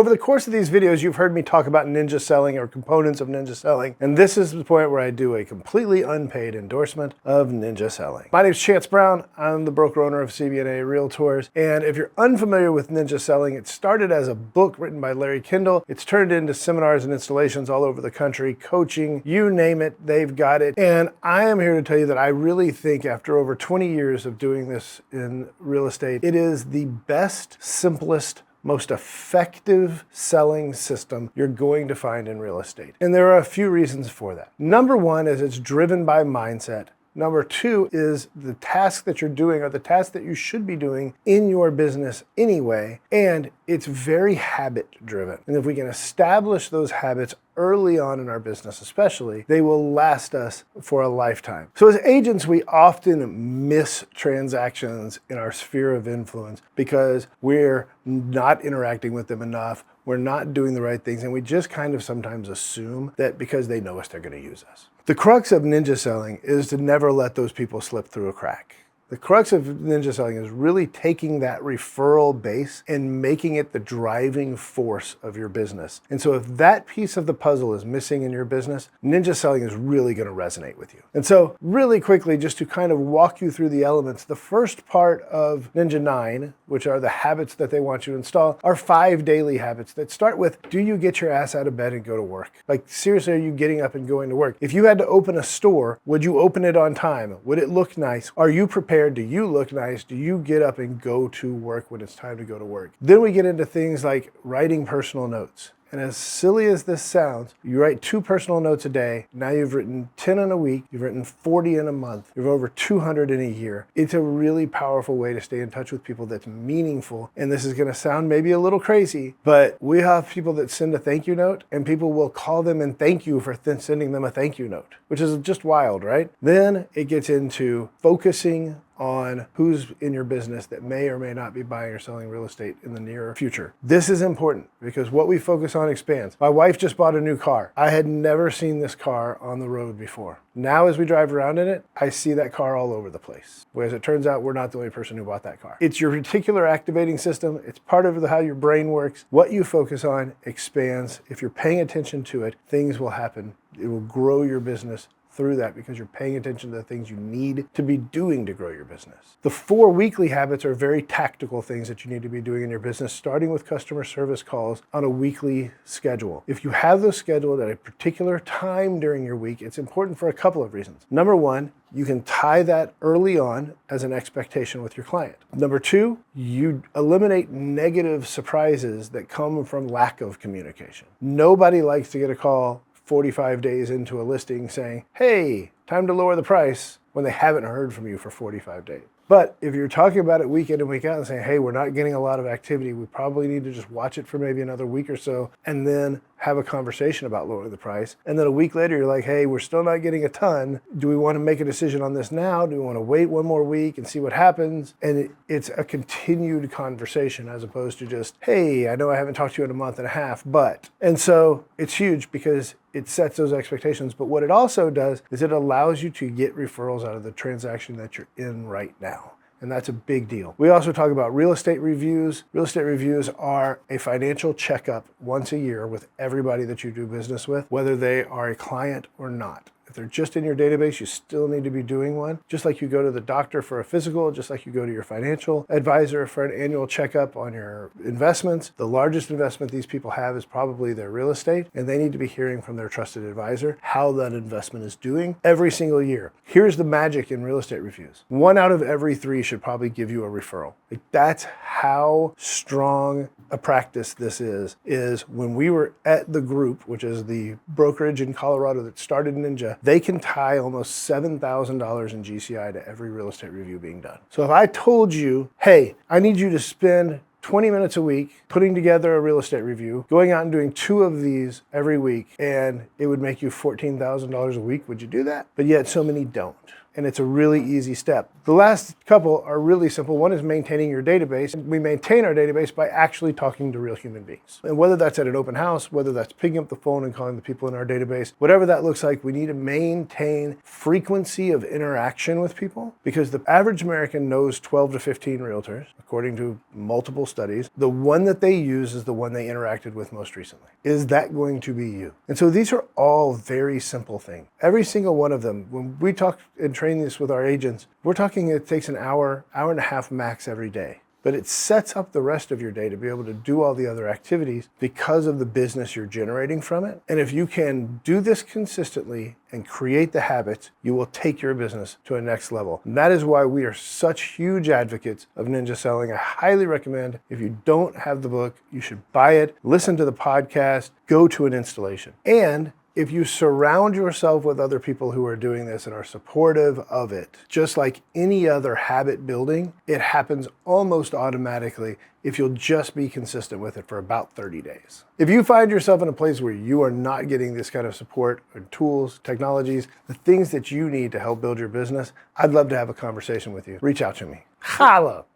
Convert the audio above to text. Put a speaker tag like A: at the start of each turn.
A: Over the course of these videos, you've heard me talk about ninja selling or components of ninja selling, and this is the point where I do a completely unpaid endorsement of ninja selling. My name is Chance Brown. I'm the broker owner of CB&A Realtors, and if you're unfamiliar with ninja selling, it started as a book written by Larry Kindle. It's turned into seminars and installations all over the country, coaching, you name it, they've got it. And I am here to tell you that I really think after over 20 years of doing this in real estate, it is the best, simplest, most effective selling system you're going to find in real estate. And there are a few reasons for that. Number one is it's driven by mindset. Number two is the task that you're doing or the task that you should be doing in your business anyway. And it's very habit driven. And if we can establish those habits early on in our business especially, they will last us for a lifetime. So as agents, we often miss transactions in our sphere of influence because we're not interacting with them enough. We're not doing the right things, and we just kind of sometimes assume that because they know us, they're going to use us. The crux of ninja selling is to never let those people slip through a crack. The crux of ninja selling is really taking that referral base and making it the driving force of your business. And so if that piece of the puzzle is missing in your business, ninja selling is really going to resonate with you. And so really quickly, just to kind of walk you through the elements, the first part of Ninja 9, which are the habits that they want you to install, are 5 daily habits that start with, do you get your ass out of bed and go to work? Like seriously, are you getting up and going to work? If you had to open a store, would you open it on time? Would it look nice? Are you prepared? Do you look nice? Do you get up and go to work when it's time to go to work? Then we get into things like writing personal notes. And as silly as this sounds, you write 2 personal notes a day. Now you've written 10 in a week. You've written 40 in a month. You've over 200 in a year. It's a really powerful way to stay in touch with people that's meaningful. And this is going to sound maybe a little crazy, but we have people that send a thank you note and people will call them and thank you for sending them a thank you note, which is just wild, right? Then it gets into focusing on who's in your business that may or may not be buying or selling real estate in the near future. This is important because what we focus on expands. My wife just bought a new car. I had never seen this car on the road before. Now as we drive around in it, I see that car all over the place. Whereas it turns out we're not the only person who bought that car. It's your reticular activating system. It's part of how your brain works. What you focus on expands. If you're paying attention to it, things will happen. It will grow your business through that because you're paying attention to the things you need to be doing to grow your business. The 4 weekly habits are very tactical things that you need to be doing in your business, starting with customer service calls on a weekly schedule. If you have those scheduled at a particular time during your week, it's important for a couple of reasons. Number one, you can tie that early on as an expectation with your client. Number two, you eliminate negative surprises that come from lack of communication. Nobody likes to get a call 45 days into a listing saying, hey, time to lower the price, when they haven't heard from you for 45 days. But if you're talking about it week in and week out and saying, hey, we're not getting a lot of activity, we probably need to just watch it for maybe another week or so and then have a conversation about lowering the price. And then a week later, you're like, hey, we're still not getting a ton. Do we want to make a decision on this now? Do we want to wait one more week and see what happens? And it's a continued conversation as opposed to just, hey, I know I haven't talked to you in a month and a half, but. And so it's huge because it sets those expectations. But what it also does is it allows you to get referrals out of the transaction that you're in right now. And that's a big deal. We also talk about real estate reviews. Real estate reviews are a financial checkup once a year with everybody that you do business with, whether they are a client or not. If they're just in your database, you still need to be doing one. Just like you go to the doctor for a physical, just like you go to your financial advisor for an annual checkup on your investments. The largest investment these people have is probably their real estate, and they need to be hearing from their trusted advisor how that investment is doing every single year. Here's the magic in real estate reviews. 1 out of every 3 should probably give you a referral. Like that's how strong a practice this is when we were at the group, which is the brokerage in Colorado that started Ninja, they can tie almost $7,000 in GCI to every real estate review being done. So if I told you, hey, I need you to spend 20 minutes a week putting together a real estate review, going out and doing 2 of these every week, and it would make you $14,000 a week, would you do that? But yet so many don't. and it's a really easy step. The last couple are really simple. One is maintaining your database. We maintain our database by actually talking to real human beings. And whether that's at an open house, whether that's picking up the phone and calling the people in our database, whatever that looks like, we need to maintain frequency of interaction with people, because the average American knows 12 to 15 realtors, according to multiple studies. The one that they use is the one they interacted with most recently. Is that going to be you? And so these are all very simple things. Every single one of them, when we talk and train this with our agents, we're talking it takes an hour, hour and a half max every day. But it sets up the rest of your day to be able to do all the other activities because of the business you're generating from it. And if you can do this consistently and create the habits, you will take your business to a next level. And that is why we are such huge advocates of ninja selling. I highly recommend, if you don't have the book, you should buy it, listen to the podcast, go to an installation. And if you surround yourself with other people who are doing this and are supportive of it, just like any other habit building, it happens almost automatically if you'll just be consistent with it for about 30 days. If you find yourself in a place where you are not getting this kind of support or tools, technologies, the things that you need to help build your business, I'd love to have a conversation with you. Reach out to me. Holla!